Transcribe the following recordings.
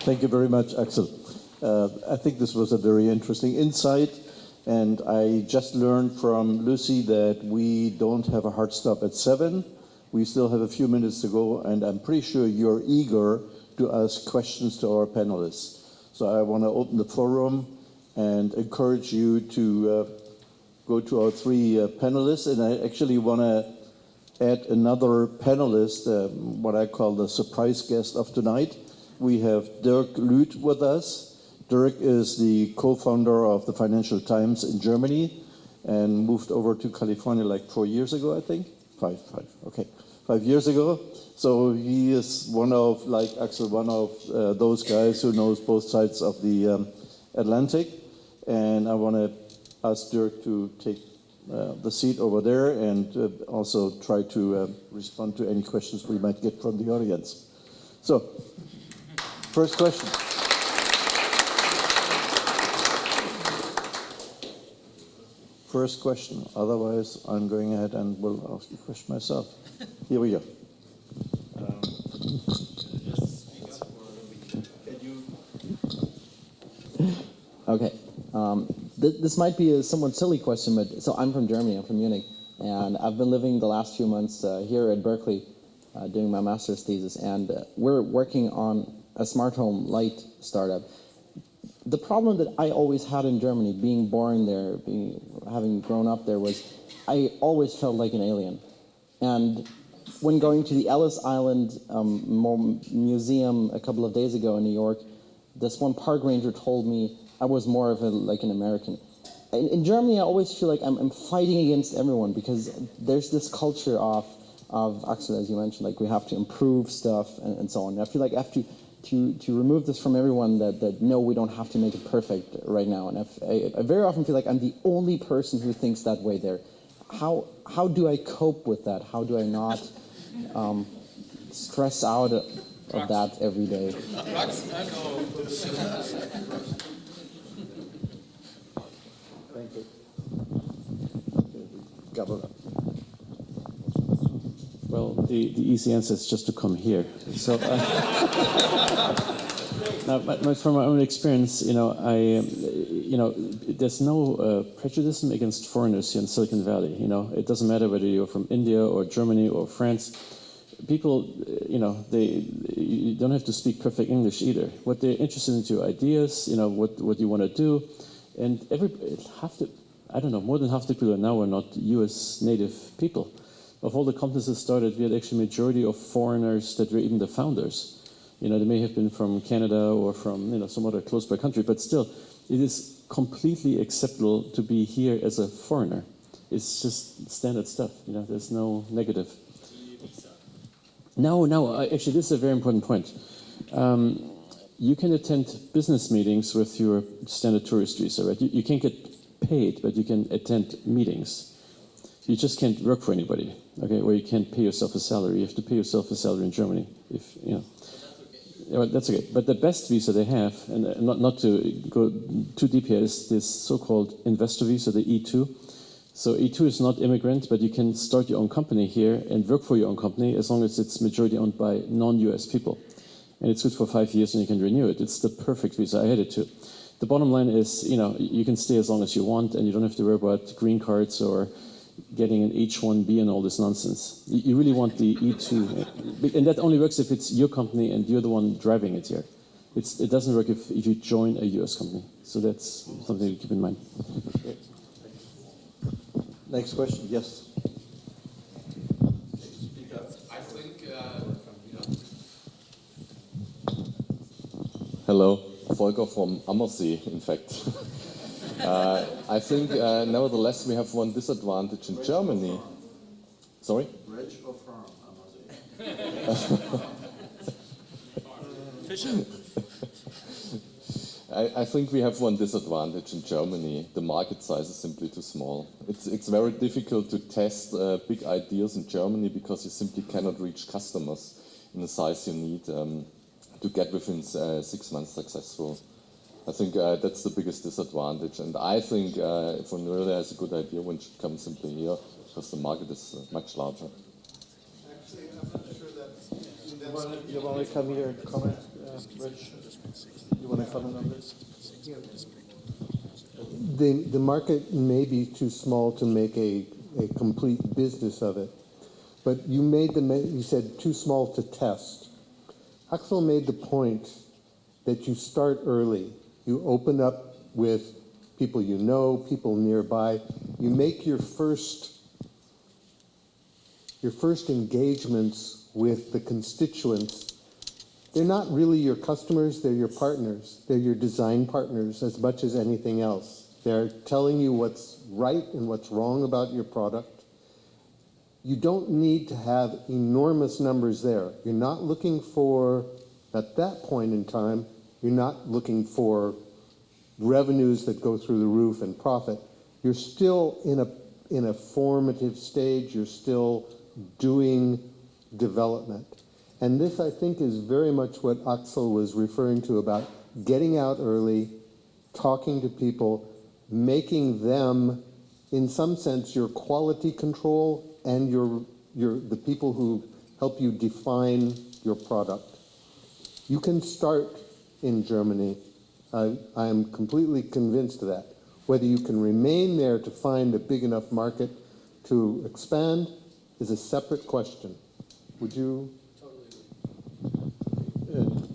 Thank you very much, Axel. I think this was a very interesting insight, and I just learned from Lucy that we don't have a hard stop at 7. We still have a few minutes to go, and I'm pretty sure you're eager to ask questions to our panelists. So I want to open the forum and encourage you to go to our 3 panelists, and I actually want to add another panelist, what I call the surprise guest of tonight. We have Dirk Lüth with us. Dirk is the co-founder of the Financial Times in Germany and moved over to California like 4 years ago, I think. 5, okay. 5 years ago. So he is one of, like Axel, one of those guys who knows both sides of the Atlantic. And I want to ask Dirk to take the seat over there and also try to respond to any questions we might get from the audience. So, first question. First question. Otherwise, I'm going ahead and will ask the question myself. Here we go. Okay. This might be a somewhat silly question, but so I'm from Germany, I'm from Munich, and I've been living the last few months here at Berkeley doing my master's thesis, and we're working on a smart home light startup. The problem that I always had in Germany, being born there, having grown up there, was I always felt like an alien. And when going to the Ellis Island Museum a couple of days ago in New York, this one park ranger told me I was more of like an American. In Germany, I always feel like I'm fighting against everyone because there's this culture of Axel, as you mentioned, like we have to improve stuff and so on. And I feel like I have to remove this from everyone that no, we don't have to make it perfect right now. And I very often feel like I'm the only person who thinks that way there. How do I cope with that? How do I not stress out of that every day? Thank you. Okay, well, the easy answer is just to come here. So, now, from my own experience, there's no prejudice against foreigners here in Silicon Valley. It doesn't matter whether you're from India or Germany or France. People, you don't have to speak perfect English either. What they're interested in your ideas, what you want to do, and more than half the people now are not U.S. native people. Of all the companies that started, we had actually a majority of foreigners that were even the founders. They may have been from Canada or from some other close by country, but still, it is completely acceptable to be here as a foreigner. It's just standard stuff. There's no negative. No, actually, this is a very important point. You can attend business meetings with your standard tourist visa, right? You can't get paid, but you can attend meetings. You just can't work for anybody, okay? Or you can't pay yourself a salary. You have to pay yourself a salary in Germany, That's okay. But the best visa they have, and not to go too deep here, is this so-called investor visa, the E2. So E2 is not immigrant, but you can start your own company here and work for your own company as long as it's majority owned by non-US people. And it's good for 5 years and you can renew it. It's the perfect visa. I had it too. The bottom line is, you can stay as long as you want and you don't have to worry about green cards or getting an H-1B and all this nonsense. You really want the E2. And that only works if it's your company and you're the one driving it here. It doesn't work if you join a US company. So that's something to keep in mind. Next question, yes. I think, Hello, Volker from Ammersee, in fact. I think, nevertheless, we have one disadvantage in Germany. Sorry? Rich or farm, Ammersee? Fischer. I think we have one disadvantage in Germany. The market size is simply too small. It's very difficult to test big ideas in Germany because you simply cannot reach customers in the size you need to get within 6 months successful. I think that's the biggest disadvantage. And I think if one really has a good idea, one should come simply here because the market is much larger. Actually, I'm not sure that... You want to come here and comment? Rich, you want to comment on this? The market may be too small to make a complete business of it, but you said too small to test. Axel made the point that you start early. You open up with people you know, people nearby. You make your first engagements with the constituents. They're not really your customers, they're your partners. They're your design partners as much as anything else. They're telling you what's right and what's wrong about your product. You don't need to have enormous numbers there. You're not looking for, at that point in time, you're not looking for revenues that go through the roof and profit. You're still in a formative stage. You're still doing development. And this, I think, is very much what Axel was referring to about getting out early, talking to people, making them, in some sense, your quality control and the people who help you define your product. You can start in Germany. I am completely convinced of that. Whether you can remain there to find a big enough market to expand is a separate question. Would you?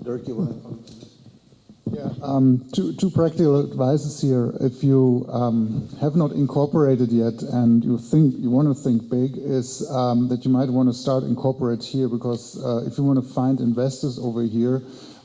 Dirk, you want to comment on this? Yeah, two practical advices here. If you have not incorporated yet and you want to think big, is that you might want to start incorporate here, because if you want to find investors over here,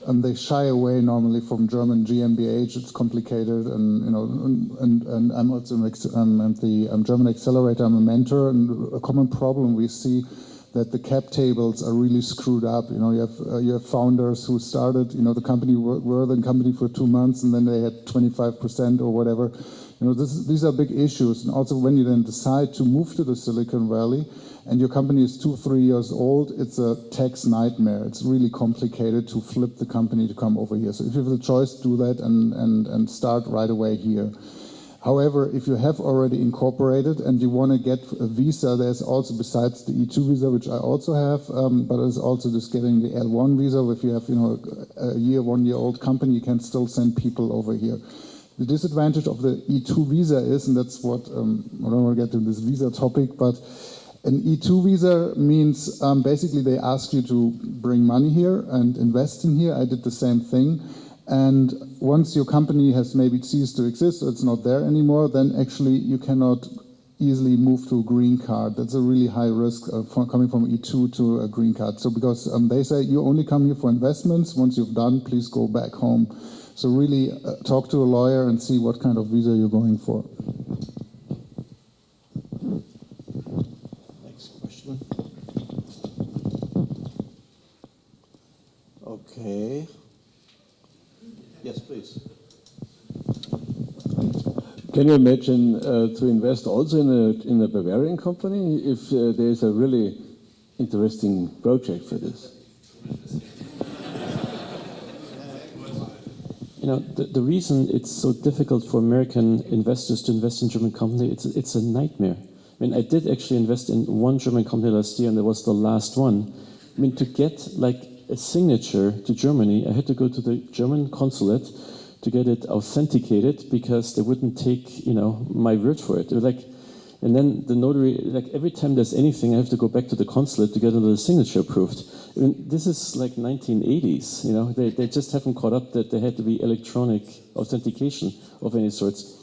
they shy away normally from German GmbH. It's complicated, and I'm also the German Accelerator. I'm a mentor, and a common problem we see that the cap tables are really screwed up. You have founders who started, the company were the company for 2 months, and then they had 25% or whatever. These are big issues. And also, when you then decide to move to the Silicon Valley, and your company is 2-3 years old, it's a tax nightmare. It's really complicated to flip the company to come over here. So if you have the choice, do that and start right away here. However, if you have already incorporated and you want to get a visa, there's also, besides the E2 visa, which I also have, but there's also just getting the L1 visa. If you have, a 1-year-old company, you can still send people over here. The disadvantage of the E2 visa is, and that's what, I don't want to get to this visa topic, but an E2 visa means basically they ask you to bring money here and invest in here. I did the same thing. And once your company has maybe ceased to exist, or it's not there anymore, then actually you cannot easily move to a green card. That's a really high risk coming from E2 to a green card. So because they say you only come here for investments, once you've done, please go back home. So really talk to a lawyer and see what kind of visa you're going for. Next question. Okay. Yes, please. Can you imagine to invest also in a Bavarian company if there's a really interesting project for this? The reason it's so difficult for American investors to invest in German company, it's a nightmare. I did actually invest in one German company last year, and that was the last one. To get a signature to Germany, I had to go to the German consulate to get it authenticated because they wouldn't take, my word for it. And then the notary, every time there's anything, I have to go back to the consulate to get another signature approved. This is 1980s, they just haven't caught up that there had to be electronic authentication of any sorts.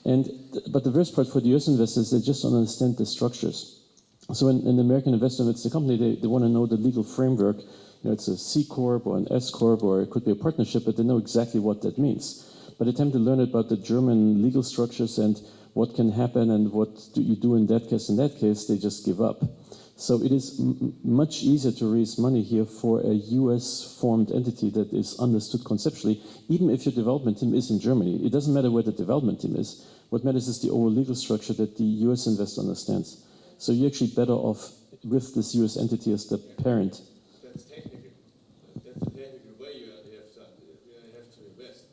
But the worst part for the US investors, they just don't understand the structures. So when an American investor invents the company, they want to know the legal framework. It's a C Corp or an S Corp, or it could be a partnership, but they know exactly what that means. By the time they learn about the German legal structures and what can happen and what do you do in that case, they just give up. So it is much easier to raise money here for a US formed entity that is understood conceptually, even if your development team is in Germany. It doesn't matter where the development team is. What matters is the overall legal structure that the US investor understands. So you're actually better off with this US entity as the parent. That's technical. That's the technical way you have to invest.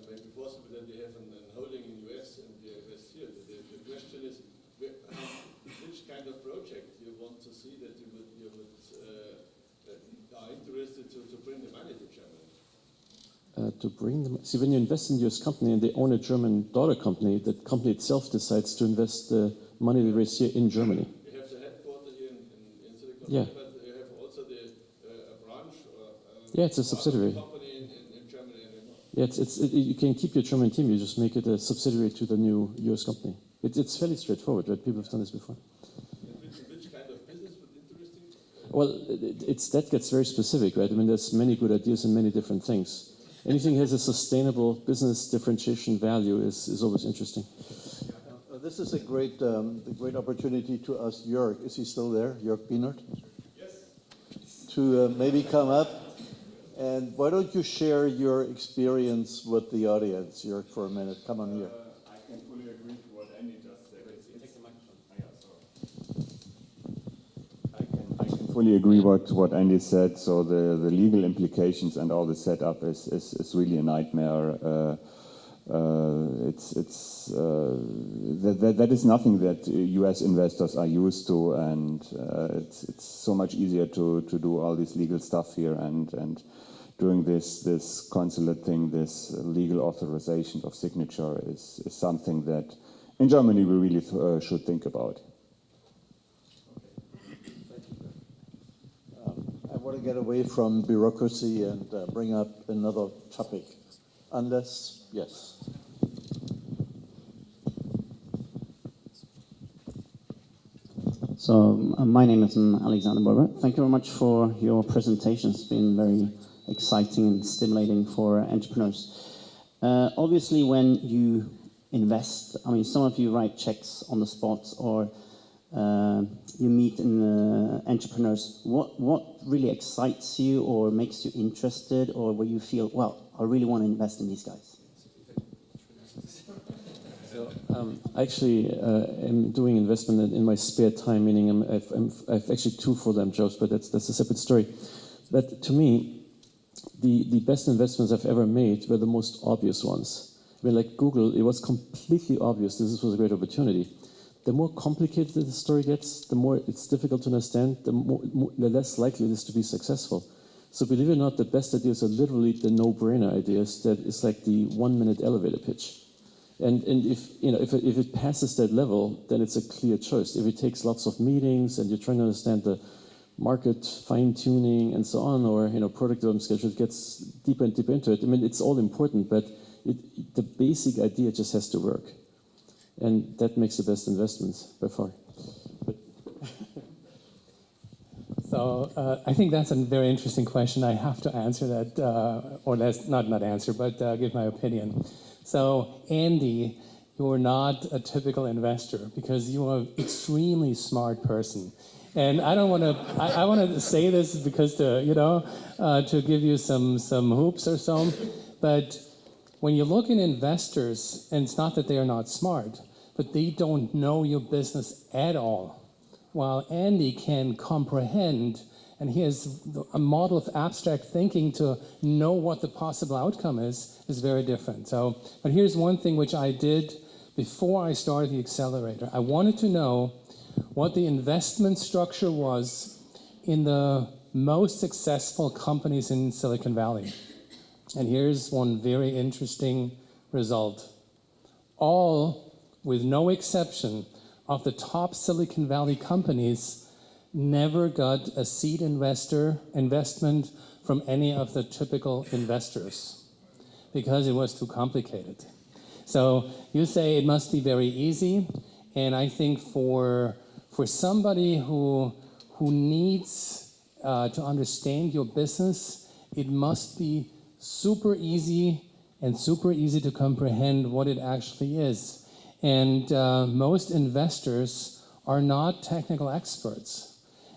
Maybe possible that you have a holding in the US and you invest here. The question is, which kind of project you want to see that you would are interested to bring the money to Germany. to bring them. See, when you invest in a US company and they own a German daughter company, the company itself decides to invest the money they raise here in Germany. You have the headquarters here in Silicon Yeah. Valley, but you have also a branch or Yeah, it's a subsidiary. company in Germany anymore. Yeah, you can keep your German team, you just make it a subsidiary to the new US company. It's fairly straightforward, right? People have done this before. Which kind of business would interesting? Well, that gets very specific, right? I mean, there's many good ideas and many different things. Anything has a sustainable business differentiation value is always interesting. This is a great opportunity to ask Jörg. Is he still there, Jörg Bienert? Yes. To maybe come up. And why don't you share your experience with the audience, Jörg, for a minute? Come on here. I can fully agree to what Andy just said. Take the microphone. I can fully agree what Andy said. So the legal implications and all the setup is really a nightmare. That is nothing that U.S. investors are used to, and it's so much easier to do all this legal stuff here and doing this consulate thing, this legal authorization of signature is something that in Germany we really should think about. I want to get away from bureaucracy and bring up another topic. Unless, yes. So my name is Alexander Borber. Thank you very much for your presentation. It's been very exciting and stimulating for entrepreneurs. Obviously, when you invest, I mean, some of you write checks on the spot, or you meet entrepreneurs. What really excites you or makes you interested, or where you feel, well, I really want to invest in these guys? I actually am doing investment in my spare time, meaning I've actually two full-time jobs, but that's a separate story. But to me, the best investments I've ever made were the most obvious ones. I mean, like Google, it was completely obvious this was a great opportunity. The more complicated the story gets, the more it's difficult to understand, the less likely it is to be successful. So believe it or not, the best ideas are literally the no-brainer ideas that is like the 1-minute elevator pitch. And if it passes that level, then it's a clear choice. If it takes lots of meetings and you're trying to understand the market fine-tuning and so on, or product development schedule, it gets deeper and deeper into it. I mean, it's all important, but the basic idea just has to work. And that makes the best investments by far. So I think that's a very interesting question. I have to answer that, or that's not answer, but give my opinion. So Andy, you're not a typical investor because you are an extremely smart person. And I don't want to. I want to say this because to give you some hoops or so. But when you look at investors, and it's not that they are not smart, but they don't know your business at all. While Andy can comprehend, and he has a model of abstract thinking to know what the possible outcome is very different. So, but here's one thing which I did before I started the accelerator. I wanted to know what the investment structure was in the most successful companies in Silicon Valley. And here's one very interesting result. All, with no exception, of the top Silicon Valley companies never got a seed investment from any of the typical investors because it was too complicated. So you say it must be very easy, and I think for somebody who needs to understand your business, it must be super easy to comprehend what it actually is. And most investors are not technical experts.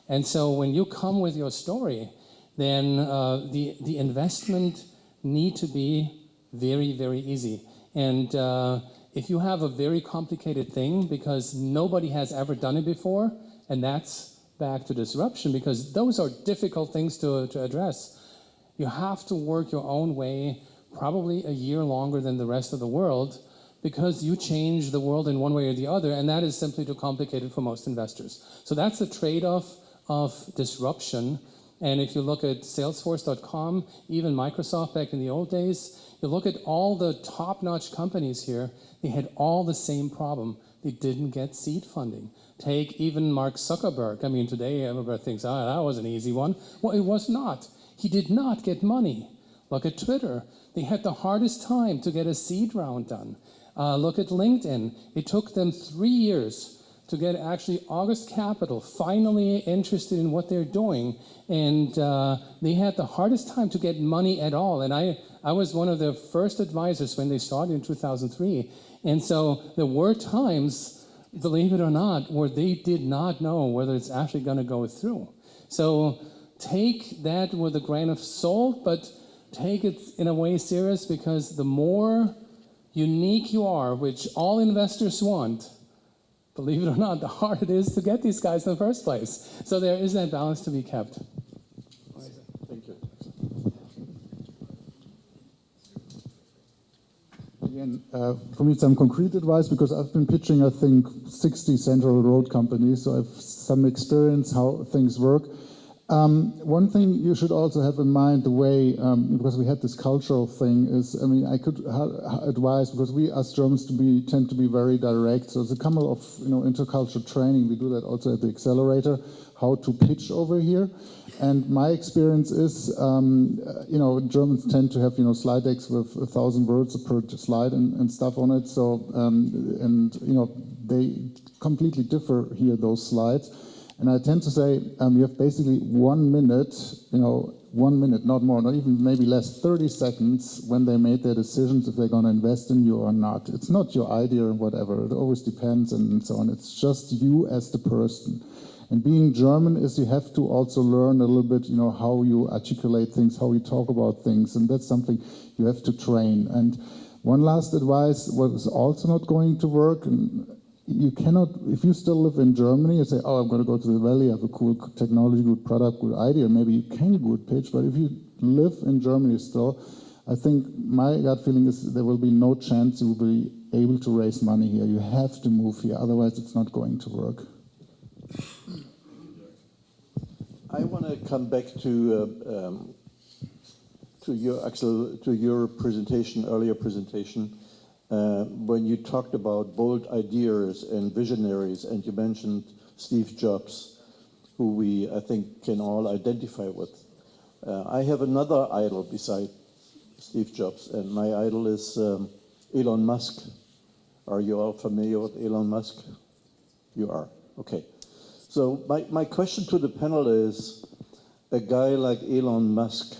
And so when you come with your story, then the investment need to be very, very easy. And if you have a very complicated thing because nobody has ever done it before, and that's back to disruption, because those are difficult things to address. You have to work your own way, probably a year longer than the rest of the world, because you change the world in one way or the other, and that is simply too complicated for most investors. So that's the trade-off of disruption, And if you look at Salesforce.com, even Microsoft back in the old days, you look at all the top-notch companies here, they had all the same problem. They didn't get seed funding. Take even Mark Zuckerberg. I mean, today everybody thinks, that was an easy one. Well, it was not. He did not get money. Look at Twitter. They had the hardest time to get a seed round done. Look at LinkedIn. It took them 3 years to get actually August Capital finally interested in what they're doing. And they had the hardest time to get money at all. And I was one of their first advisors when they started in 2003. And so there were times, believe it or not, where they did not know whether it's actually going to go through. So take that with a grain of salt, but take it in a way serious, because the more unique you are, which all investors want, believe it or not, the harder it is to get these guys in the first place. So there is that balance to be kept. Thank you. Again, for me, some concrete advice, because I've been pitching, I think, 60 Central Road companies, so I have some experience how things work. One thing you should also have in mind, the way, because we had this cultural thing, is, I mean, I could advise, because we as Germans tend to be very direct. So it's a couple of intercultural training. We do that also at the Accelerator, how to pitch over here. And my experience is, Germans tend to have slide decks with 1,000 words per slide and stuff on it. So they completely differ here, those slides. And I tend to say you have basically 1 minute, 1 minute, not more, not even maybe less, 30 seconds when they made their decisions if they're going to invest in you or not. It's not your idea or whatever. It always depends and so on. It's just you as the person. And being German is you have to also learn a little bit, how you articulate things, how you talk about things. And that's something you have to train. And one last advice, what is also not going to work, and you cannot, if you still live in Germany, you say, I'm going to go to the Valley, I have a cool technology, good product, good idea, maybe you can good pitch, but if you live in Germany still, I think my gut feeling is there will be no chance you will be able to raise money here. You have to move here, otherwise it's not going to work. I want to come back to your presentation, earlier presentation, when you talked about bold ideas and visionaries, and you mentioned Steve Jobs, who I think, can all identify with. I have another idol beside Steve Jobs, and my idol is Elon Musk. Are you all familiar with Elon Musk? You are, okay. So my question to the panel is, a guy like Elon Musk,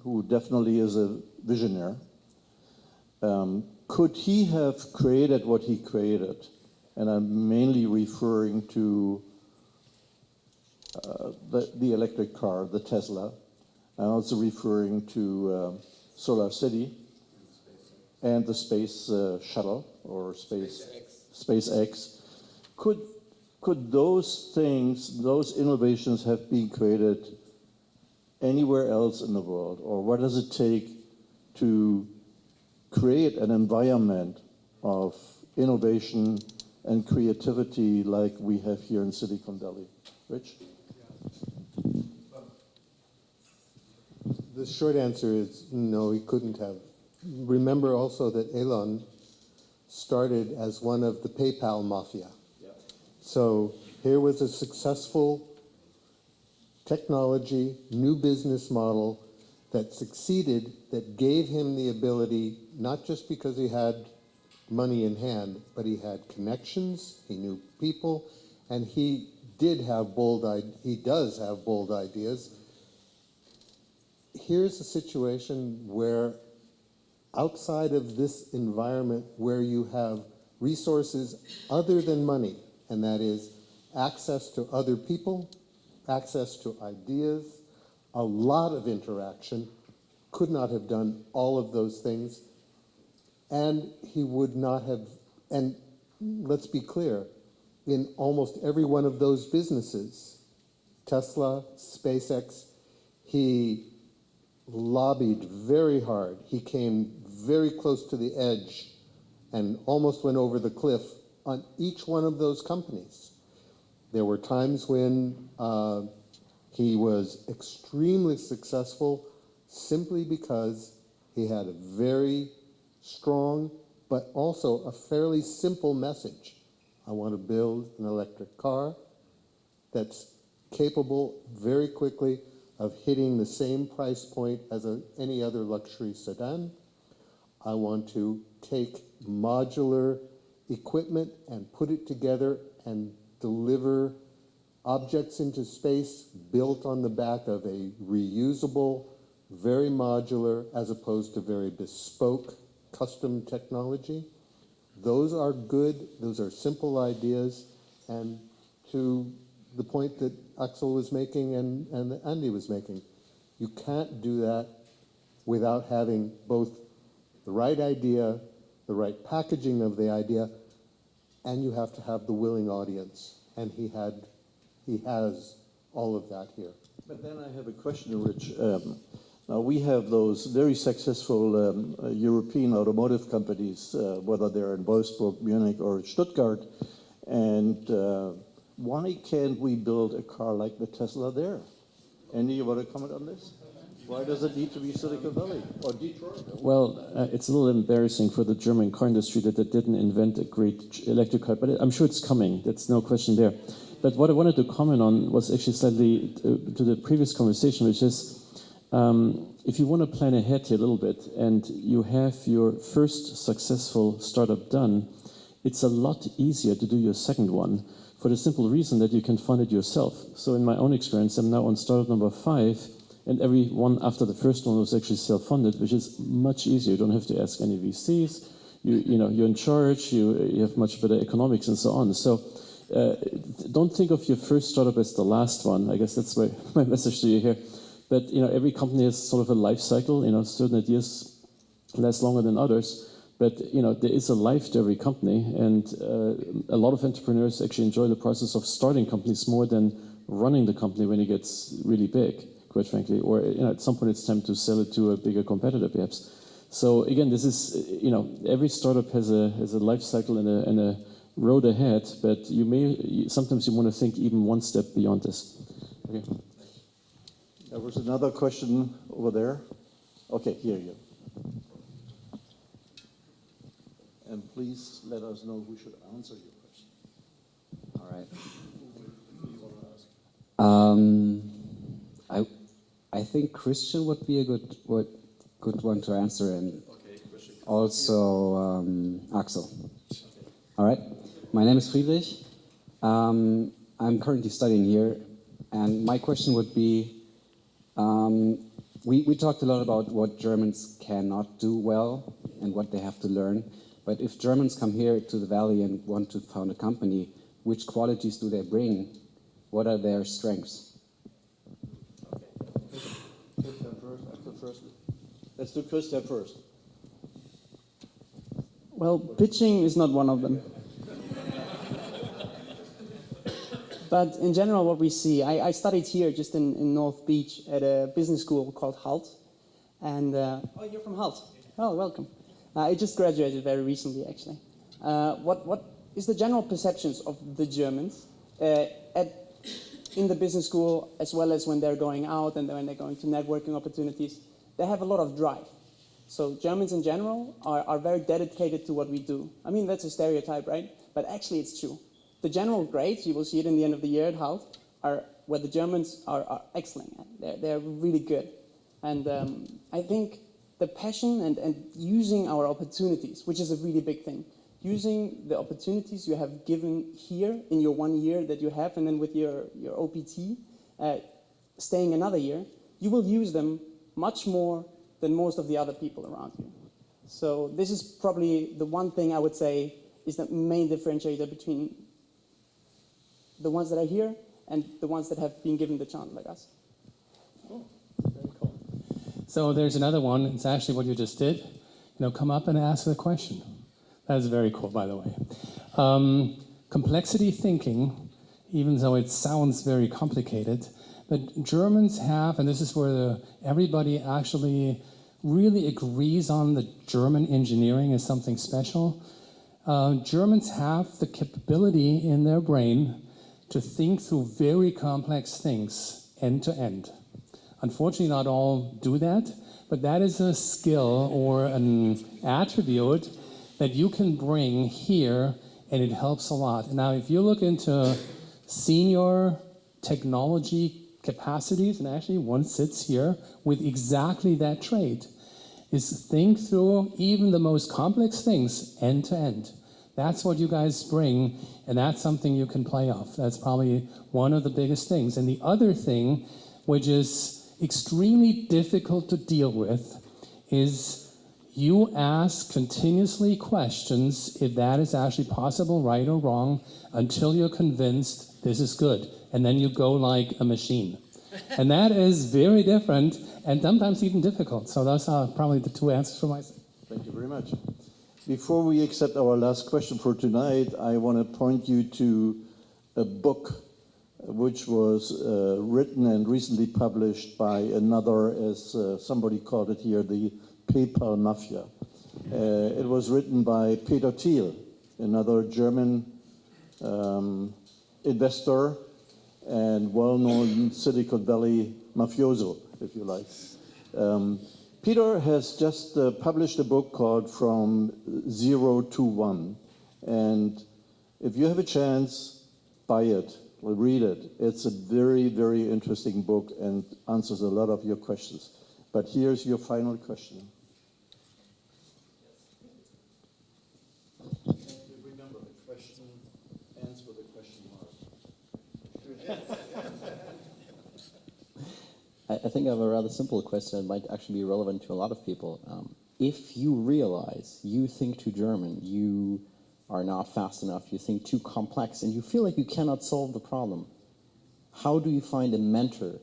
who definitely is a visionary, could he have created what he created? And I'm mainly referring to the electric car, the Tesla. I'm also referring to Solar City and the space shuttle or SpaceX. Could those things, those innovations have been created anywhere else in the world? Or what does it take to create an environment of innovation and creativity like we have here in Silicon Valley? Rich? The short answer is no, he couldn't have. Remember also that Elon started as one of the PayPal mafia. Yeah. So here was a successful technology, new business model that succeeded, that gave him the ability, not just because he had money in hand, but he had connections, he knew people, and he does have bold ideas. Here's a situation where outside of this environment where you have resources other than money, and that is access to other people, access to ideas, a lot of interaction, could not have done all of those things, and he would not have, and let's be clear, in almost every one of those businesses, Tesla, SpaceX, he lobbied very hard. He came very close to the edge and almost went over the cliff on each one of those companies. There were times when He was extremely successful simply because he had a very strong, but also a fairly simple message. I want to build an electric car that's capable very quickly of hitting the same price point as any other luxury sedan. I want to take modular equipment and put it together and deliver objects into space built on the back of a reusable, very modular, as opposed to very bespoke, custom technology. Those are good, those are simple ideas, and to the point that Axel was making and that Andy was making, you can't do that without having both the right idea, the right packaging of the idea, and you have to have the willing audience. And he has all of that here. But then I have a question, Rich. Now we have those very successful European automotive companies, whether they're in Wolfsburg, Munich, or Stuttgart, and why can't we build a car like the Tesla there? Andy, you want to comment on this? Why does it need to be Silicon Valley or Detroit? Well, it's a little embarrassing for the German car industry that they didn't invent a great electric car, but I'm sure it's coming. That's no question there. But what I wanted to comment on was actually slightly to the previous conversation, which is if you want to plan ahead here a little bit and you have your first successful startup done, it's a lot easier to do your second one for the simple reason that you can fund it yourself. So in my own experience, I'm now on startup number 5, and every one after the first one was actually self-funded, which is much easier. You don't have to ask any VCs. You're in charge. You have much better economics and so on. So don't think of your first startup as the last one. I guess that's my message to you here. But every company has sort of a life cycle. Certain ideas last longer than others. But there is a life to every company, and a lot of entrepreneurs actually enjoy the process of starting companies more than running the company when it gets really big, quite frankly. Or at some point it's time to sell it to a bigger competitor, perhaps. So again, this is every startup has a life cycle and a road ahead. But sometimes you want to think even one step beyond this. Okay. There was another question over there. Okay, here you go. And please let us know who should answer your question. All right. Who do you want to ask? I think Christian would be a good one to answer, and also Axel. All right. My name is Friedrich. I'm currently studying here, and my question would be: we talked a lot about what Germans cannot do well and what they have to learn. But if Germans come here to the Valley and want to found a company, which qualities do they bring? What are their strengths? Christian first, Axel first. Let's do Christian first. Well, pitching is not one of them. But in general, what we see, I studied here just in North Beach at a business school called HALT. And, oh, you're from HALT? Oh, welcome. I just graduated very recently, actually. What is the general perceptions of the Germans in the business school, as well as when they're going out and when they're going to networking opportunities? They have a lot of drive. So Germans in general are very dedicated to what we do. I mean, that's a stereotype, right? But actually it's true. The general grades, you will see it in the end of the year at HALT, are where the Germans are excellent at. They're really good. And I think the passion and using our opportunities, which is a really big thing, using the opportunities you have given here in your 1 year that you have, and then with your OPT, staying another year, you will use them much more than most of the other people around you. So this is probably the one thing I would say is the main differentiator between the ones that are here and the ones that have been given the chance like us. Cool. Very cool. So there's another one. It's actually what you just did. Come up and ask the question. That is very cool, by the way. Complexity thinking, even though it sounds very complicated, but Germans have, and this is where everybody actually really agrees on, the German engineering is something special. Germans have the capability in their brain to think through very complex things end to end. Unfortunately, not all do that, but that is a skill or an attribute that you can bring here, and it helps a lot. Now, if you look into senior technology capacities, and actually one sits here with exactly that trait, is think through even the most complex things end to end. That's what you guys bring, and that's something you can play off. That's probably one of the biggest things. And the other thing, which is extremely difficult to deal with, is you ask continuously questions if that is actually possible, right or wrong, until you're convinced this is good. And then you go like a machine. And that is very different and sometimes even difficult. So those are probably the two answers for myself. Thank you very much. Before we accept our last question for tonight, I want to point you to a book which was written and recently published by another, as somebody called it here, the PayPal Mafia. It was written by Peter Thiel, another German investor and well-known Silicon Valley mafioso, if you like. Peter has just published a book called From Zero to One. And if you have a chance, buy it, or read it. It's a very, very interesting book and answers a lot of your questions. But here's your final question. Remember, the question ends with a question mark. I think I have a rather simple question that might actually be relevant to a lot of people. If you realize you think too German, you are not fast enough, you think too complex, and you feel like you cannot solve the problem, how do you find a mentor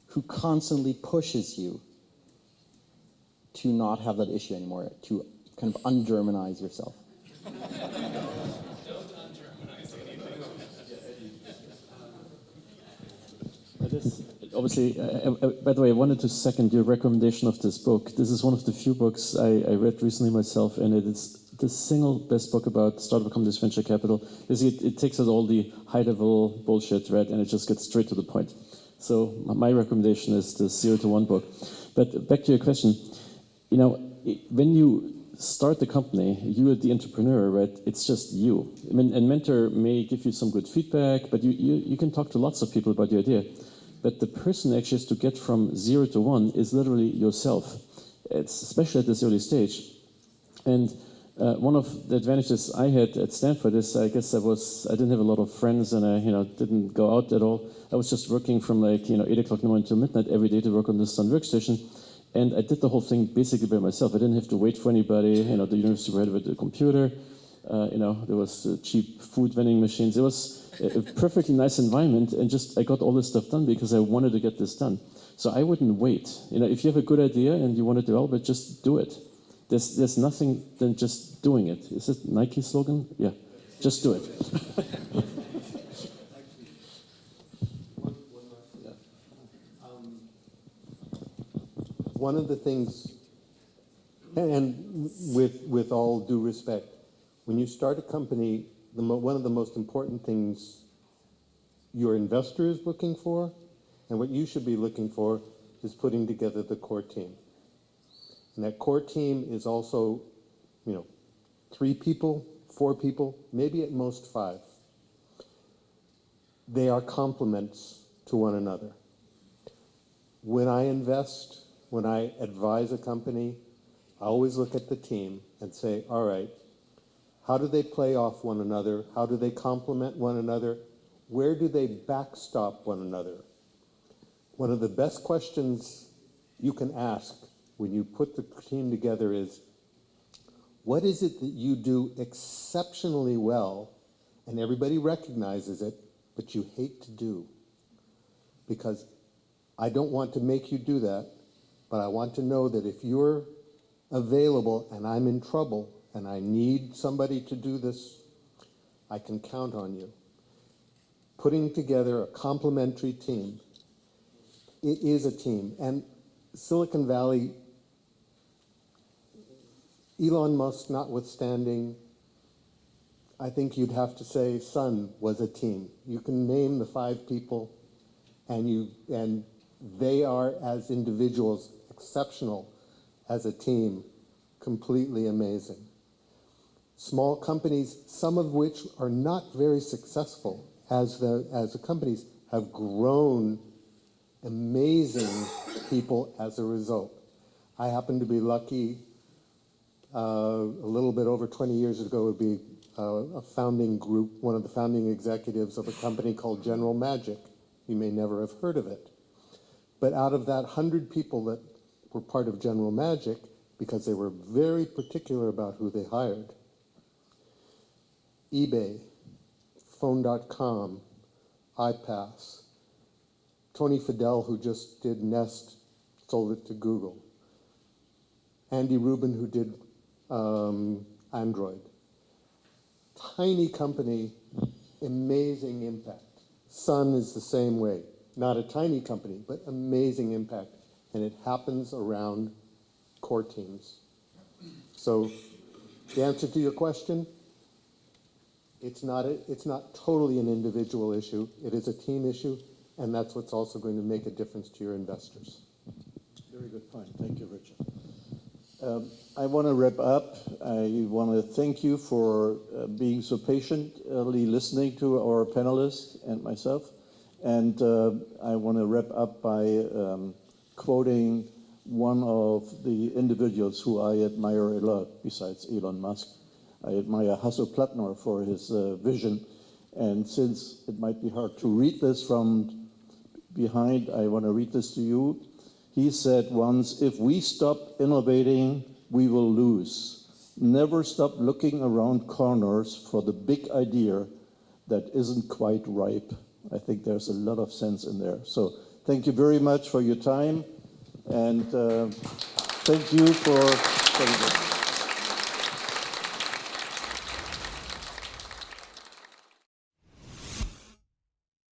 who constantly pushes you to not have that issue anymore, to kind of un-Germanize yourself? Obviously, by the way, I wanted to second your recommendation of this book. This is one of the few books I read recently myself, and it is the single best book about startup companies, venture capital. It takes out all the high-level bullshit, right, and it just gets straight to the point. So my recommendation is the 0 to 1 book. But back to your question, when you start the company, you are the entrepreneur, right? It's just you. I mean, a mentor may give you some good feedback, but you can talk to lots of people about your idea. But the person actually has to get from 0 to 1 is literally yourself. It's especially at this early stage. And one of the advantages I had at Stanford is I guess I didn't have a lot of friends, and I didn't go out at all. I was just working from 8 o'clock in the morning till midnight every day to work on this Sun workstation. And I did the whole thing basically by myself. I didn't have to wait for anybody. The university had with the computer. There was cheap food vending machines. It was a perfectly nice environment, and I got all this stuff done because I wanted to get this done. So I wouldn't wait. If you have a good idea and you want to develop it, just do it. There's nothing than just doing it. Is it Nike slogan? Yeah, just do it. One of the things, and with all due respect, when you start a company, one of the most important things your investor is looking for, and what you should be looking for, is putting together the core team. And that core team is also, 3 people, 4 people, maybe at most 5. They are complements to one another. When I invest, when I advise a company, I always look at the team and say, all right, how do they play off one another? How do they complement one another? Where do they backstop one another? One of the best questions you can ask when you put the team together is, what is it that you do exceptionally well and everybody recognizes it, but you hate to do? Because I don't want to make you do that, but I want to know that if you're available and I'm in trouble and I need somebody to do this, I can count on you. Putting together a complementary team, it is a team. And Silicon Valley, Elon Musk notwithstanding, I think you'd have to say Sun was a team. You can name the 5 people, and they are, as individuals, exceptional, as a team, completely amazing. Small companies, some of which are not very successful as the companies, have grown amazing people as a result. I happen to be lucky. A little bit over 20 years ago would be a founding group, one of the founding executives of a company called General Magic. You may never have heard of it. But out of that 100 people that were part of General Magic, because they were very particular about who they hired, eBay, Phone.com, iPass, Tony Fadell, who just did Nest, sold it to Google, Andy Rubin, who did Android. Tiny company, amazing impact. Sun is the same way. Not a tiny company, but amazing impact. And it happens around core teams. So the answer to your question, it's not totally an individual issue. It is a team issue, and that's what's also going to make a difference to your investors. Very good point. Thank you, Richard. I want to wrap up. I want to thank you for being so patiently listening to our panelists and myself. And I want to wrap up by quoting one of the individuals who I admire a lot, besides Elon Musk. I admire Hasso Plattner for his vision. And since it might be hard to read this from behind, I want to read this to you. He said once, "If we stop innovating, we will lose. Never stop looking around corners for the big idea that isn't quite ripe." I think there's a lot of sense in there. So thank you very much for your time, and thank you for coming.